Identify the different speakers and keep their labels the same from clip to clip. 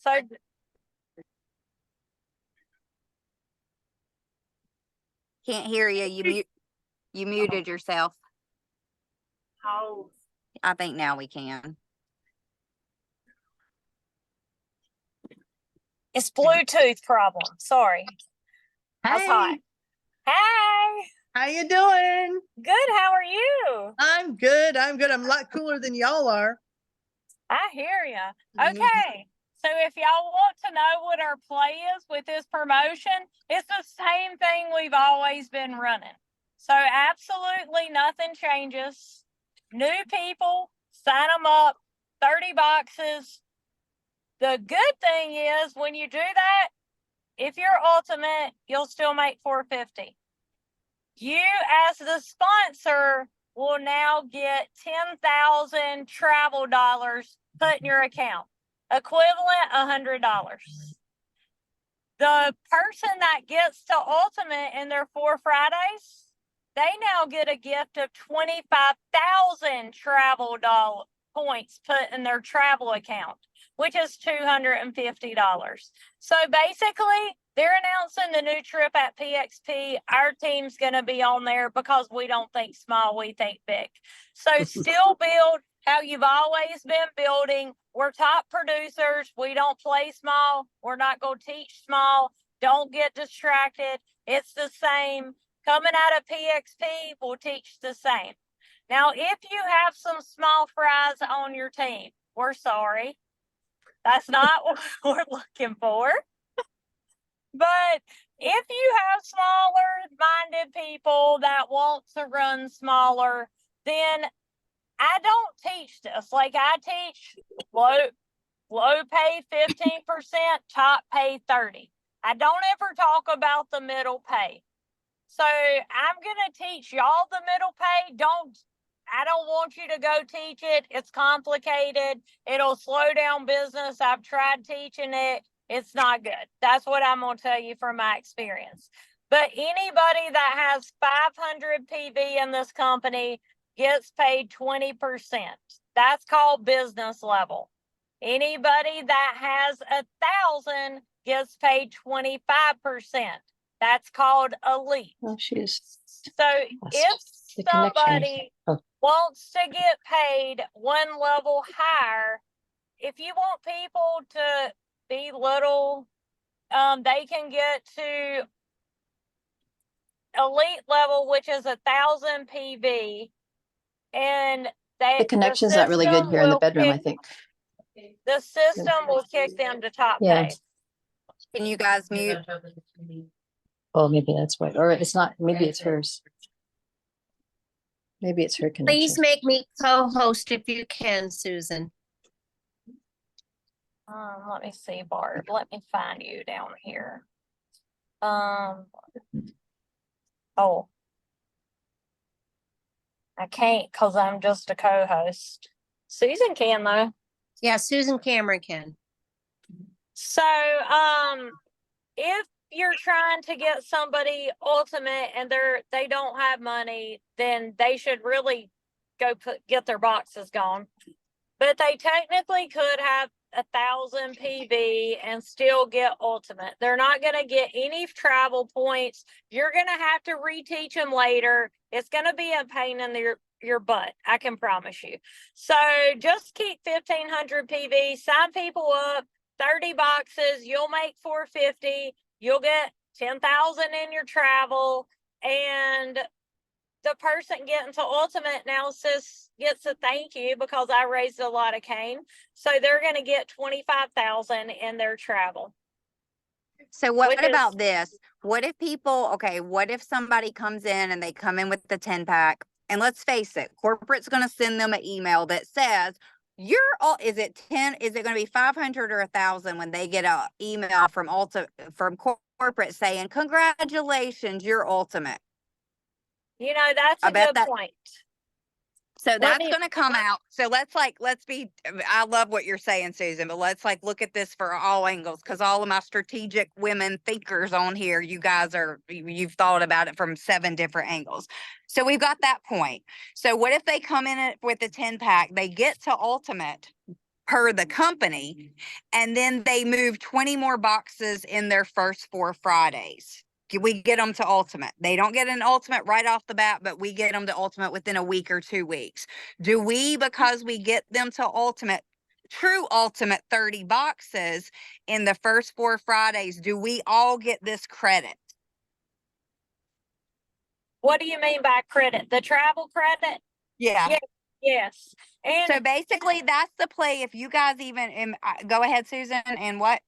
Speaker 1: So
Speaker 2: Can't hear you. You muted yourself.
Speaker 1: oh,
Speaker 2: I think now we can.
Speaker 1: it's Bluetooth problem. Sorry. That's hot. Hey,
Speaker 3: How you doing?
Speaker 1: good. How are you?
Speaker 3: I'm good. I'm a lot cooler than y'all are.
Speaker 1: I hear ya. Okay. So if y'all want to know what our play is with this promotion, it's the same thing we've always been running. So absolutely nothing changes. New people, sign them up, 30 boxes. The good thing is when you do that, if you're ultimate, you'll still make $450. You as the sponsor will now get 10,000 travel dollars put in your account, equivalent $100. The person that gets to ultimate in their 4 Fridays, they now get a gift of 25,000 travel points put in their travel account, which is $250. So basically, they're announcing the new trip at PXP. Our team's going to be on there because we don't think small, we think big. So still build how you've always been building. We're top producers. We don't play small. We're not going to teach small. Don't get distracted. It's the same. Coming out of PXP, we'll teach the same. Now, if you have some small fries on your team, we're sorry. That's not what we're looking for. But if you have smaller-minded people that want to run smaller, then I don't teach this. Like I teach low pay 15%, top pay 30%. I don't ever talk about the middle pay. So I'm going to teach y'all the middle pay. I don't want you to go teach it. It's complicated. It'll slow down business. I've tried teaching it. It's not good. That's what I'm going to tell you from my experience. But anybody that has 500 PV in this company gets paid 20%. That's called business level. Anybody that has 1,000 gets paid 25%. That's called elite.
Speaker 4: Oh,
Speaker 1: so if somebody wants to get paid one level higher, if you want people to be little, they can get to elite level, which is 1,000 PV, and
Speaker 4: the connection's not really good here in the bedroom. I think
Speaker 1: the system will kick them to top pay.
Speaker 2: Can you guys mute?
Speaker 4: Oh, maybe that's why. Or it's not. Maybe it's hers. Maybe it's her connection.
Speaker 5: Please make me co-host if you can, Susan.
Speaker 1: Let me see, Barb. Let me find you down here. Oh, I can't because I'm just a co-host. Susan can though.
Speaker 5: Yeah, Susan Cameron can.
Speaker 1: So, if you're trying to get somebody ultimate and they don't have money, then they should really go get their boxes gone. But they technically could have 1,000 PV and still get ultimate. They're not going to get any travel points. You're going to have to reteach them later. It's going to be a pain in your butt. I can promise you. So just keep 1,500 PV, sign people up, 30 boxes. You'll make 450. You'll get 10,000 in your travel, and the person getting to ultimate now gets a thank you because I raised a lot of cane. So they're going to get 25,000 in their travel.
Speaker 2: So what about this? What if somebody comes in and they come in with the 10 pack, and let's face it, corporate's going to send them an email that says, is it 10? Is it going to be 500 or 1,000 when they get an email from corporate saying, congratulations, you're ultimate?
Speaker 1: You know, that's a good point.
Speaker 2: So that's going to come out. So I love what you're saying, Susan, but let's look at this for all angles, because all of my strategic women thinkers on here, you've thought about it from 7 different angles. So we've got that point. So what if they come in with the 10 pack, they get to ultimate, per the company. And then they move 20 more boxes in their first 4 Fridays. We get them to ultimate. They don't get an ultimate right off the bat, but we get them to ultimate within a week or 2 weeks. Do we, because we get them to ultimate, true ultimate 30 boxes in the first 4 Fridays, do we all get this credit?
Speaker 1: What do you mean by credit? The travel credit?
Speaker 2: Yeah.
Speaker 1: Yeah. Yes. And
Speaker 2: So basically that's the play. If you guys even, go ahead, Susan, and what?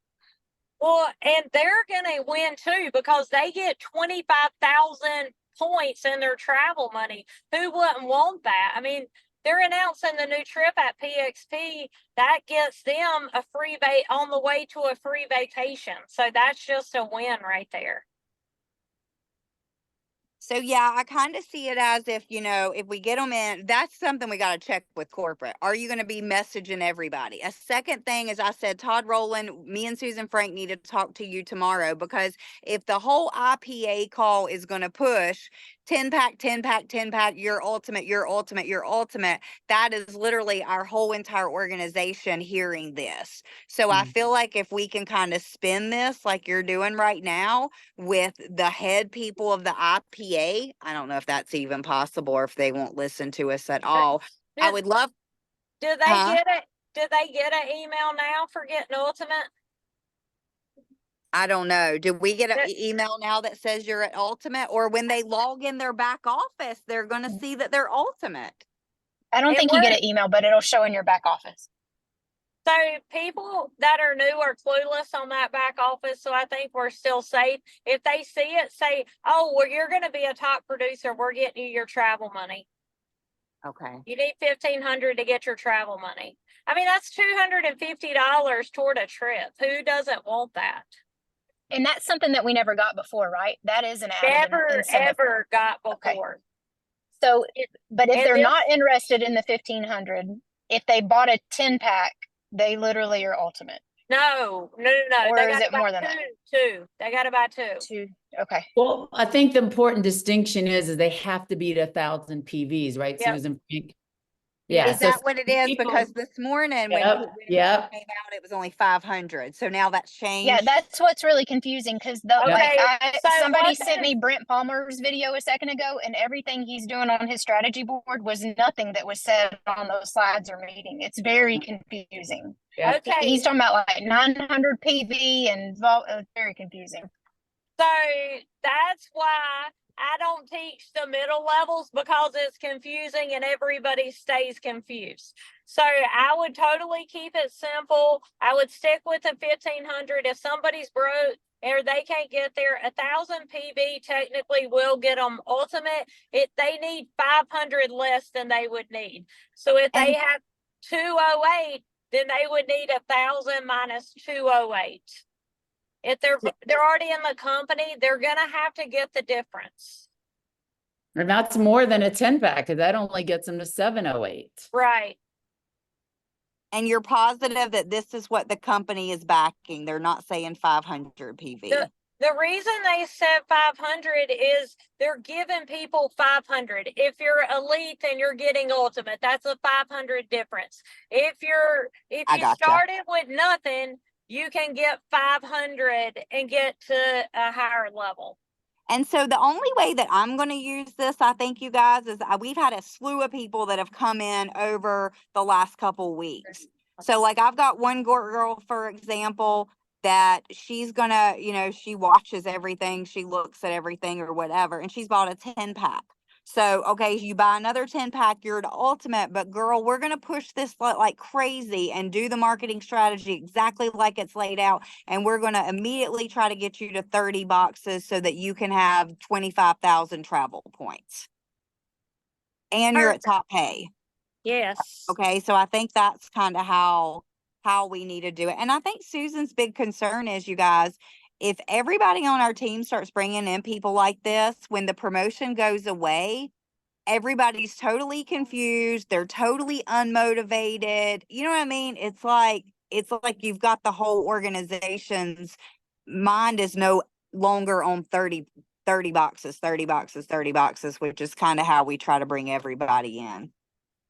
Speaker 1: well, and they're gonna win too because they get 25,000 points in their travel money. Who wouldn't want that? I mean, they're announcing the new trip at PXP that gets them a free on the way to a free vacation. So that's just a win right there.
Speaker 2: So yeah, I kind of see it as if, if we get them in, that's something we got to check with corporate. Are you going to be messaging everybody? A second thing is, I said, Todd Rowland, me and Susan Frank need to talk to you tomorrow, because if the whole IPA call is going to push 10 pack, 10 pack, 10 pack, your ultimate, your ultimate, your ultimate, that is literally our whole entire organization hearing this. So I feel like if we can kind of spin this like you're doing right now with the head people of the IPA, I don't know if that's even possible or if they won't listen to us at all. I would love.
Speaker 1: Do they get it? Did they get an email now for getting ultimate?
Speaker 2: I don't know. Do we get an email now that says you're at ultimate, or when they log in their back office, they're going to see that they're ultimate?
Speaker 6: I don't think you get an email, but it'll show in your back office.
Speaker 1: So people that are new are clueless on that back office. So I think we're still safe. If they see it, say, oh, well, you're going to be a top producer. We're getting you your travel money.
Speaker 2: Okay.
Speaker 1: You need $1,500 to get your travel money. I mean, that's $250 toward a trip. Who doesn't want that?
Speaker 6: And that's something that we never got before, right? That is an added
Speaker 1: Never,
Speaker 6: incentive.
Speaker 1: ever got before.
Speaker 6: Okay. So, but if they're
Speaker 1: this-
Speaker 6: not interested in the 1,500, if they bought a 10 pack, they literally are ultimate.
Speaker 1: No.
Speaker 6: Or
Speaker 1: They
Speaker 6: is
Speaker 1: gotta
Speaker 6: it
Speaker 1: buy
Speaker 6: more than that?
Speaker 1: two. They got to buy two.
Speaker 6: Two. Okay.
Speaker 7: Well, I think the important distinction is they have to beat 1,000 PVs, right,
Speaker 1: Yep.
Speaker 7: Susan? Yeah.
Speaker 2: Is that what it is? Because this morning when
Speaker 7: Yep,
Speaker 2: it
Speaker 7: yep.
Speaker 2: came out, it was only 500. So now that's changed.
Speaker 6: Yeah, that's what's really confusing, because
Speaker 1: Okay, so
Speaker 6: somebody
Speaker 1: what
Speaker 6: sent
Speaker 1: is-
Speaker 6: me Brent Palmer's video a second ago, and everything he's doing on his strategy board was nothing that was said on those slides or meeting. It's very confusing.
Speaker 7: Yeah.
Speaker 1: Okay.
Speaker 6: He's talking about like 900 PV and very confusing.
Speaker 1: So that's why I don't teach the middle levels, because it's confusing and everybody stays confused. So I would totally keep it simple. I would stick with the 1,500. If somebody's broke or they can't get there, 1,000 PV technically will get them ultimate. They need 500 less than they would need. So if they have 208, then they would need 1,000 minus 208. If they're already in the company, they're gonna have to get the difference.
Speaker 7: And that's more than a 10 pack, because that only gets them to 708.
Speaker 1: Right.
Speaker 2: And you're positive that this is what the company is backing. They're not saying 500 PV.
Speaker 1: The reason they said 500 is they're giving people 500. If you're elite, then you're getting ultimate. That's a 500 difference. If you started with nothing, you can get 500 and get to a higher level.
Speaker 2: And so the only way that I'm going to use this, I think, you guys, is we've had a slew of people that have come in over the last couple weeks. So like I've got one girl, for example, that she's gonna, she watches everything, she looks at everything or whatever, and she's bought a 10 pack. So, okay, you buy another 10 pack, you're the ultimate, but girl, we're going to push this like crazy and do the marketing strategy exactly like it's laid out. And we're going to immediately try to get you to 30 boxes so that you can have 25,000 travel points. And you're at top pay.
Speaker 1: Yes.
Speaker 2: Okay. So I think that's kind of how we need to do it. And I think Susan's big concern is, you guys, if everybody on our team starts bringing in people like this, when the promotion goes away, everybody's totally confused. They're totally unmotivated. You know what I mean? It's like you've got the whole organization's mind is no longer on 30 boxes, 30 boxes, 30 boxes, which is kind of how we try to bring everybody in.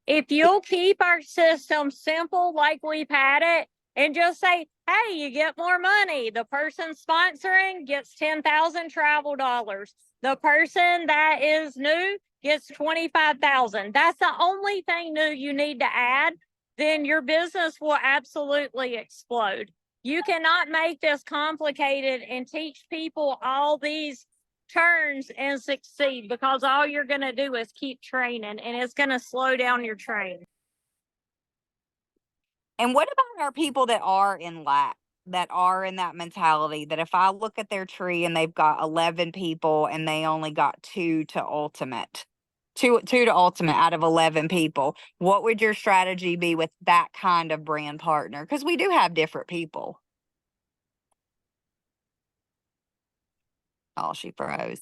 Speaker 1: If you'll keep our system simple like we've had it and just say, hey, you get more money. The person sponsoring gets 10,000 travel dollars. The person that is new gets 25,000. That's the only thing new you need to add. Then your business will absolutely explode. You cannot make this complicated and teach people all these turns and succeed, because all you're going to do is keep training, and it's going to slow down your training.
Speaker 2: And what about our people that are in lack, that are in that mentality that if I look at their tree and they've got 11 people and they only got two to ultimate out of 11 people, what would your strategy be with that kind of brand partner? Because we do have different people. Oh, she froze.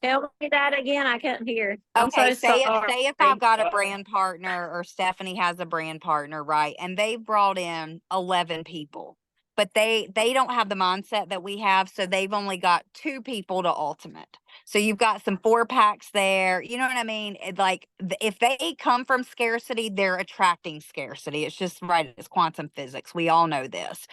Speaker 1: Tell me that again. I couldn't hear. I'm
Speaker 2: Okay,
Speaker 1: so
Speaker 2: say
Speaker 1: sorry.
Speaker 2: if I've got a brand partner or Stephanie has a brand partner, right? And they've brought in 11 people, but they don't have the mindset that we have, so they've only got 2 people to ultimate. So you've got some 4-packs there. You know what I mean? Like if they come from scarcity, they're attracting scarcity. It's just right. It's quantum physics. We all know this.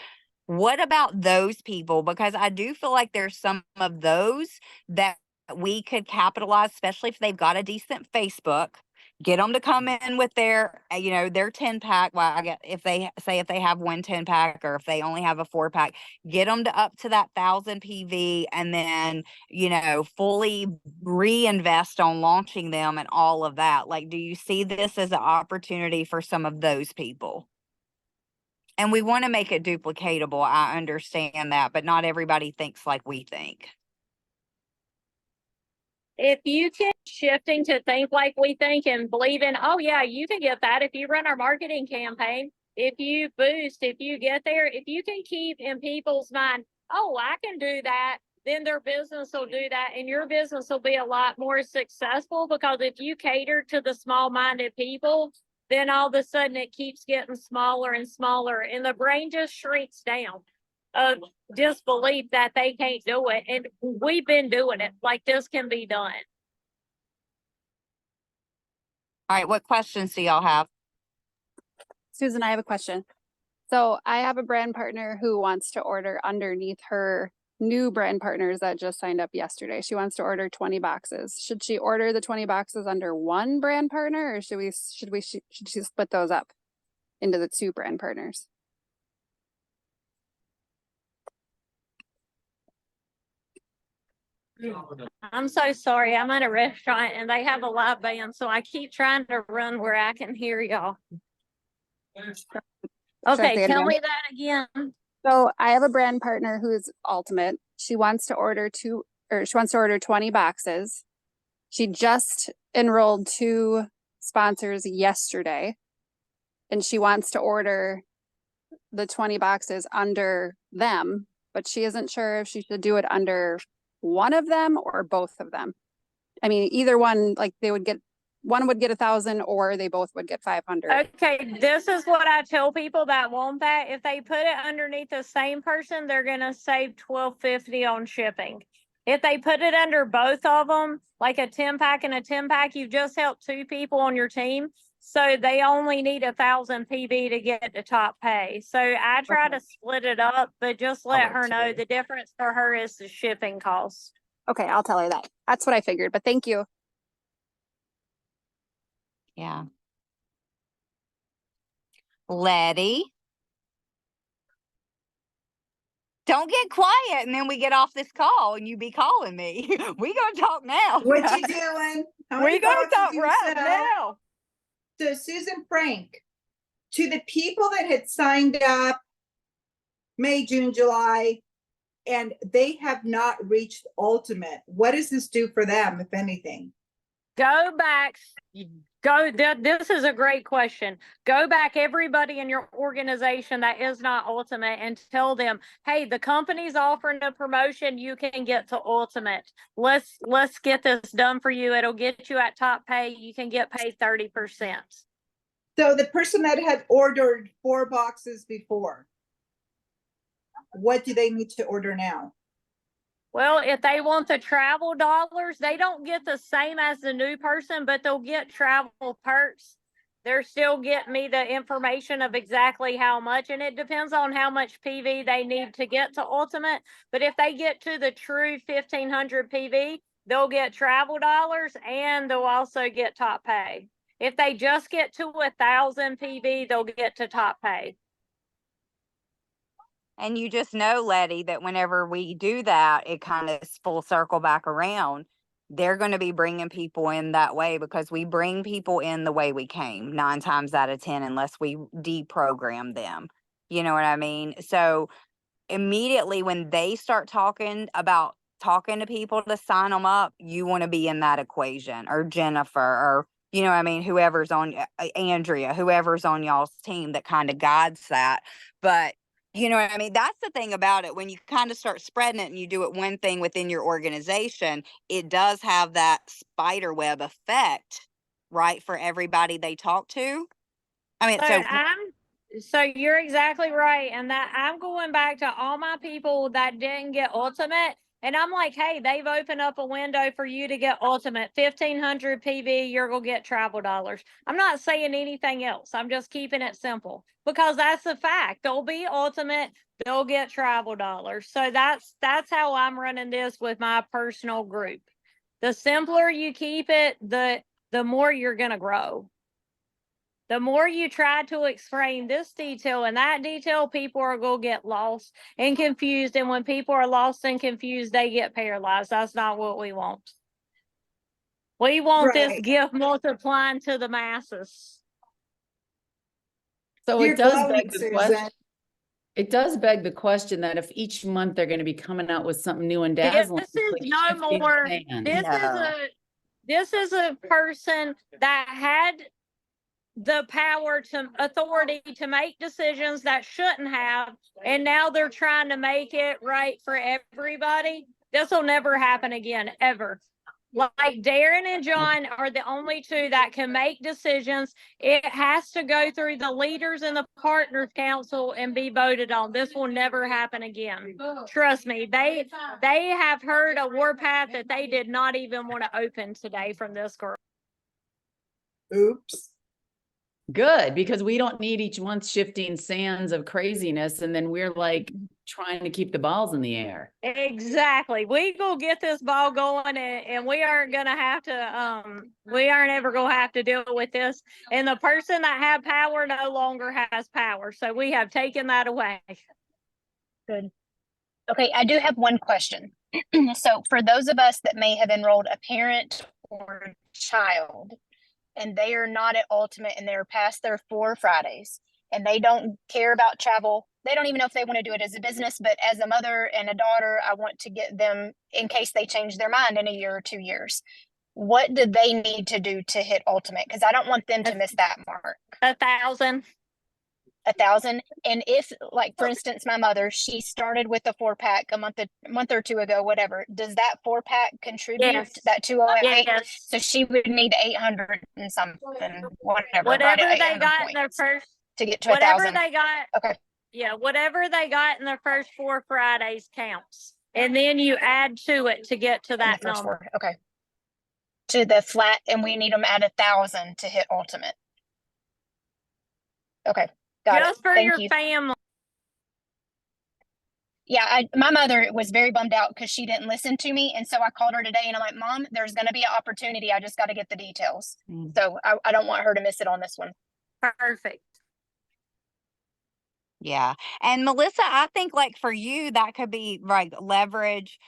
Speaker 2: What about those people? Because I do feel like there's some of those that we could capitalize, especially if they've got a decent Facebook. Get them to come in with their, their 10-pack. Well, I get if they have one 10-pack, or if they only have a 4-pack, get them to up to that 1,000 PV, and then fully reinvest on launching them and all of that. Like, do you see this as an opportunity for some of those people? And we want to make it duplicatable. I understand that, but not everybody thinks like we think.
Speaker 1: If you can shifting to think like we think and believe in, oh yeah, you can get that if you run our marketing campaign, if you boost, if you get there, if you can keep in people's mind, oh, I can do that, then their business will do that, and your business will be a lot more successful. Because if you cater to the small-minded people, then all of a sudden it keeps getting smaller and smaller, and the brain just shrinks down of disbelief that they can't do it. And we've been doing it. Like, this can be done.
Speaker 2: All right, what questions do y'all have?
Speaker 8: Susan, I have a question. So I have a brand partner who wants to order underneath her new brand partners that just signed up yesterday. She wants to order 20 boxes. Should she order the 20 boxes under one brand partner, or should she split those up into the 2 brand partners?
Speaker 1: I'm so sorry. I'm at a restaurant and they have a live band, so I keep trying to run where I can hear y'all. Okay, tell me that again.
Speaker 8: So I have a brand partner who's ultimate. She wants to order 20 boxes. She just enrolled 2 sponsors yesterday, and she wants to order the 20 boxes under them, but she isn't sure if she should do it under one of them or both of them. I mean, either one, like one would get 1,000, or they both would get 500.
Speaker 1: Okay, this is what I tell people that want that. If they put it underneath the same person, they're gonna save $12.50 on shipping. If they put it under both of them, like a 10-pack and a 10-pack, you just helped 2 people on your team. So they only need 1,000 PV to get the top pay. So I try to split it up, but just let her know the difference for her is the shipping cost.
Speaker 8: Okay, I'll tell her that. That's what I figured, but thank you.
Speaker 2: Yeah. Letty. Don't get quiet and then we get off this call and you be calling me. We gonna talk now.
Speaker 9: What you doing? How many
Speaker 2: We gonna
Speaker 9: boxes
Speaker 2: talk
Speaker 9: you
Speaker 2: right
Speaker 9: sell?
Speaker 2: now.
Speaker 9: So Susan Frank, to the people that had signed up May, June, July, and they have not reached ultimate, what does this do for them, if anything?
Speaker 1: Go back. This is a great question. Go back, everybody in your organization that is not ultimate, and tell them, hey, the company's offering a promotion. You can get to ultimate. Let's get this done for you. It'll get you at top pay. You can get paid 30%.
Speaker 9: So the person that had ordered 4 boxes before, what do they need to order now?
Speaker 1: Well, if they want the travel dollars, they don't get the same as the new person, but they'll get travel perks. They're still getting me the information of exactly how much, and it depends on how much PV they need to get to ultimate. But if they get to the true 1500 PV, they'll get travel dollars and they'll also get top pay. If they just get to 1000 PV, they'll get to top pay.
Speaker 2: And you just know, Letty, that whenever we do that, it kind of is full circle back around. They're going to be bringing people in that way because we bring people in the way we came 9 times out of 10, unless we deprogram them. You know what I mean? So immediately when they start talking to people to sign them up, you want to be in that equation, or Jennifer, or, you know what I mean, whoever's on, Andrea, whoever's on y'all's team that kind of guides that. But you know what I mean? That's the thing about it. When you kind of start spreading it and you do it one thing within your organization, it does have that spider web effect, right? For everybody they talk to. I mean,
Speaker 1: So you're exactly right. And that I'm going back to all my people that didn't get ultimate. And I'm like, hey, they've opened up a window for you to get ultimate 1500 PV. You're going to get travel dollars. I'm not saying anything else. I'm just keeping it simple because that's the fact. They'll be ultimate. They'll get travel dollars. So that's how I'm running this with my personal group. The simpler you keep it, the more you're going to grow. The more you try to explain this detail and that detail, people are going to get lost and confused. And when people are lost and confused, they get paralyzed. That's not what we want. We want this
Speaker 9: Right.
Speaker 1: gift multiplying to the masses.
Speaker 7: So
Speaker 9: You're
Speaker 7: it does
Speaker 9: glowing,
Speaker 7: beg the
Speaker 9: Susan.
Speaker 7: question. It does beg the question that if each month they're going to be coming out with something new and
Speaker 1: This
Speaker 7: dazzling,
Speaker 1: is
Speaker 7: like
Speaker 1: no
Speaker 7: shifting
Speaker 1: more.
Speaker 7: sands.
Speaker 2: No.
Speaker 1: This is a person that had the power to authority to make decisions that shouldn't have, and now they're trying to make it right for everybody. This will never happen again, ever. Like Darren and John are the only two that can make decisions. It has to go through the leaders and the partners council and be voted on. This will never happen again. Trust me. They have heard a warpath that they did not even want to open today from this girl.
Speaker 9: Oops.
Speaker 7: Good, because we don't need each month shifting sands of craziness, and then we're like trying to keep the balls in the air.
Speaker 1: Exactly. We go get this ball going, and we aren't gonna have to we aren't ever gonna have to deal with this. And the person that had power no longer has power. So we have taken that away.
Speaker 6: Good. Okay, I do have one question. So for those of us that may have enrolled a parent or child, and they are not at ultimate and they're past their 4 Fridays and they don't care about travel. They don't even know if they want to do it as a business, but as a mother and a daughter, I want to get them in case they change their mind in a year or 2 years. What do they need to do to hit ultimate? Because I don't want them to miss that mark.
Speaker 1: 1,000.
Speaker 6: 1,000. And if, like, for instance, my mother, she started with a 4-pack a month or two ago, whatever. Does that 4-pack contribute
Speaker 1: Yes.
Speaker 6: that 208?
Speaker 1: Yes.
Speaker 6: So she would need 800 and something, whatever.
Speaker 1: Whatever
Speaker 6: right at
Speaker 1: they
Speaker 6: 800
Speaker 1: got in their
Speaker 6: points
Speaker 1: first,
Speaker 6: to get to
Speaker 1: whatever
Speaker 6: 1,000.
Speaker 1: they got.
Speaker 6: Okay.
Speaker 1: Yeah, whatever they got in their first 4 Fridays counts. And then you add to it to get to
Speaker 6: In the
Speaker 1: that
Speaker 6: first
Speaker 1: number.
Speaker 6: 4. Okay. To the flat, and we need them at 1,000 to hit ultimate. Okay. Got
Speaker 1: Just
Speaker 6: it.
Speaker 1: for
Speaker 6: Thank
Speaker 1: your
Speaker 6: you.
Speaker 1: family.
Speaker 6: Yeah, my mother was very bummed out because she didn't listen to me. And so I called her today and I'm like, Mom, there's going to be an opportunity. I just got to get the details. So I don't want her to miss it on this one.
Speaker 1: Perfect.
Speaker 2: Yeah. And Melissa, I think like for you, that could be like leverage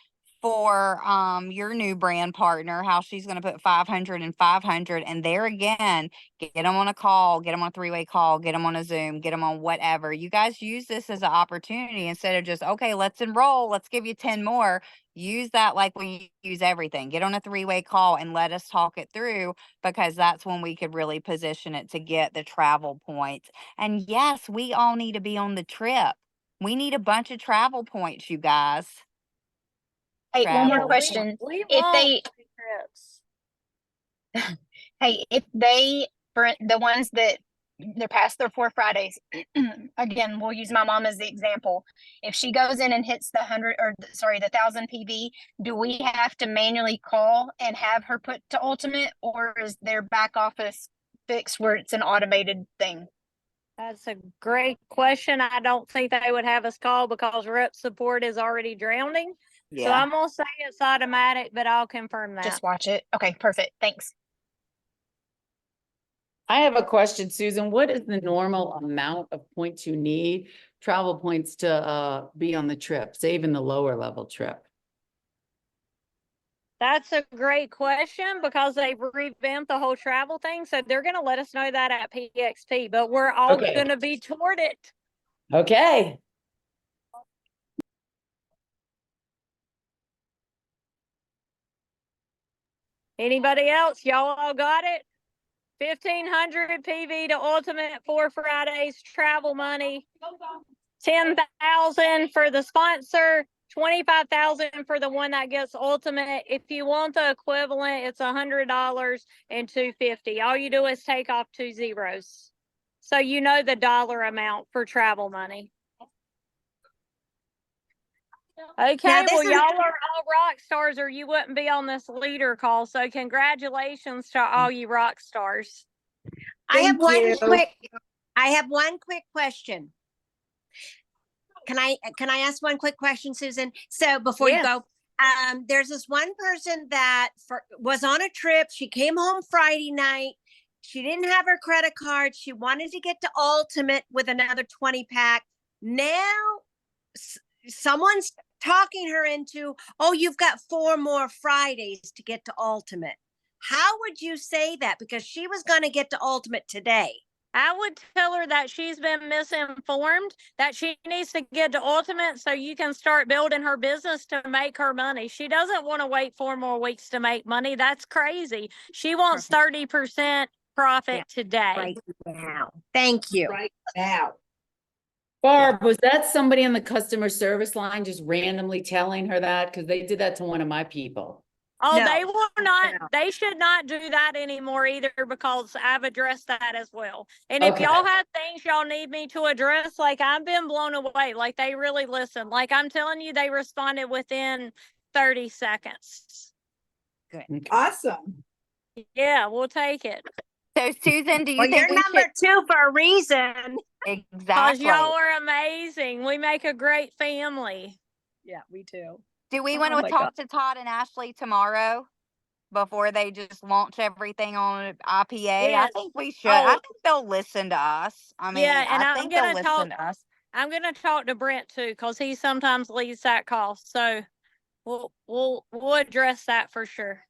Speaker 2: for your new brand partner, how she's going to put 500 and 500. And there again, get them on a call, get them on a 3-way call, get them on a Zoom, get them on whatever. You guys use this as an opportunity instead of just, okay, let's enroll, let's give you 10 more. Use that like we use everything. Get on a 3-way call and let us talk it through, because that's when we could really position it to get the travel points. And yes, we all need to be on the trip. We need a bunch of travel points, you guys.
Speaker 6: Hey, one more
Speaker 2: Travel.
Speaker 6: question.
Speaker 1: We
Speaker 6: If
Speaker 1: want
Speaker 6: they,
Speaker 1: trips.
Speaker 6: hey, if they, for the ones that they're past their 4 Fridays. Again, we'll use my mom as the example. If she goes in and hits the 1,000 PV, do we have to manually call and have her put to ultimate, or is their back office fixed where it's an automated thing?
Speaker 1: That's a great question. I don't think they would have us call because rep support is already drowning. So
Speaker 2: Yeah.
Speaker 1: I'm gonna say it's automatic, but I'll confirm that.
Speaker 6: Just watch it. Okay, perfect. Thanks.
Speaker 7: I have a question, Susan. What is the normal amount of points you need, travel points to be on the trip, say even the lower level trip?
Speaker 1: That's a great question because they've revamped the whole travel thing. So they're gonna let us know that at PXP, but we're all
Speaker 7: Okay.
Speaker 1: gonna be toward it.
Speaker 7: Okay.
Speaker 1: Anybody else? Y'all all got it? 1,500 PV to ultimate 4 Fridays travel money. 10,000 for the sponsor. 25,000 for the one that gets ultimate. If you want the equivalent, it's $100 and $250. All you do is take off 2 zeros. So you know the dollar amount for travel money. Okay,
Speaker 10: this
Speaker 1: well,
Speaker 10: is-
Speaker 1: y'all are all rock stars or you wouldn't be on this leader call. So congratulations to all you rock stars.
Speaker 10: I have
Speaker 9: Thank you.
Speaker 10: I have one quick question. Can I ask one quick question, Susan? So before you go, there's this one person that was on a trip. She came home Friday night. She didn't have her credit card. She wanted to get to Ultimate with another 20 pack. Now someone's talking her into, oh, you've got 4 more Fridays to get to Ultimate. How would you say that? Because she was going to get to Ultimate today.
Speaker 1: I would tell her that she's been misinformed, that she needs to get to Ultimate so you can start building her business to make her money. She doesn't want to wait 4 more weeks to make money. That's crazy. She wants 30% profit today.
Speaker 10: Right now. Thank you.
Speaker 9: Right now.
Speaker 7: Barb, was that somebody on the customer service line just randomly telling her that? Because they did that to one of my people.
Speaker 1: Oh,
Speaker 10: No.
Speaker 1: they will not,
Speaker 10: No.
Speaker 1: they should not do that anymore either because I've addressed that as well. And if
Speaker 7: Okay.
Speaker 1: y'all have things y'all need me to address, like I've been blown away, like they really listen. Like I'm telling you, they responded within 30 seconds.
Speaker 9: Awesome.
Speaker 1: Yeah, we'll take it.
Speaker 2: So Susan, do you
Speaker 10: Well,
Speaker 2: think
Speaker 10: you're
Speaker 2: we
Speaker 10: number
Speaker 2: should?
Speaker 10: 2 for a reason.
Speaker 1: Because
Speaker 2: Exactly.
Speaker 1: y'all are amazing. We make a great family.
Speaker 6: Yeah, we do.
Speaker 2: Do we
Speaker 6: Oh
Speaker 2: want to
Speaker 6: my
Speaker 2: talk to Todd and Ashley tomorrow before they just launch everything on IPA? I
Speaker 1: Yes.
Speaker 2: think we should. I
Speaker 1: Oh.
Speaker 2: think they'll listen to us. I mean,
Speaker 1: Yeah, and
Speaker 2: I
Speaker 1: I'm
Speaker 2: think they'll
Speaker 1: gonna
Speaker 2: listen
Speaker 1: talk.
Speaker 2: to us.
Speaker 1: I'm gonna talk to Brent too, because he sometimes leads that call. So we'll address that for sure.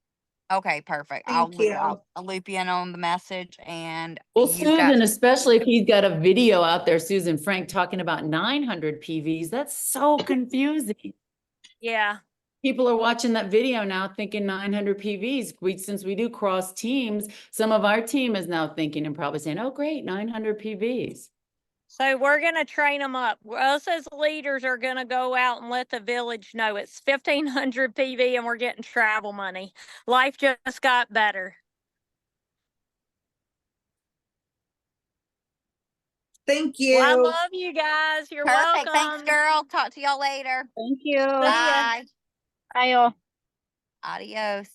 Speaker 2: Okay, perfect.
Speaker 9: Thank you.
Speaker 2: I'll loop you in on the message and
Speaker 7: Well,
Speaker 2: you've got
Speaker 7: Susan, especially if he's got a video out there, Susan Frank talking about 900 PVs, that's so confusing.
Speaker 1: Yeah.
Speaker 7: People are watching that video now thinking 900 PVs. Since we do cross teams, some of our team is now thinking and probably saying, oh, great, 900 PVs.
Speaker 1: So we're gonna train them up. Us as leaders are gonna go out and let the village know it's 1,500 PV and we're getting travel money. Life just got better.
Speaker 9: Thank you.
Speaker 1: Well, I love you guys. You're
Speaker 2: perfect.
Speaker 1: welcome.
Speaker 2: Thanks, girl. Talk to y'all later.
Speaker 6: Thank you.
Speaker 1: ya.
Speaker 2: Bye.
Speaker 6: Bye, y'all.
Speaker 2: Adios.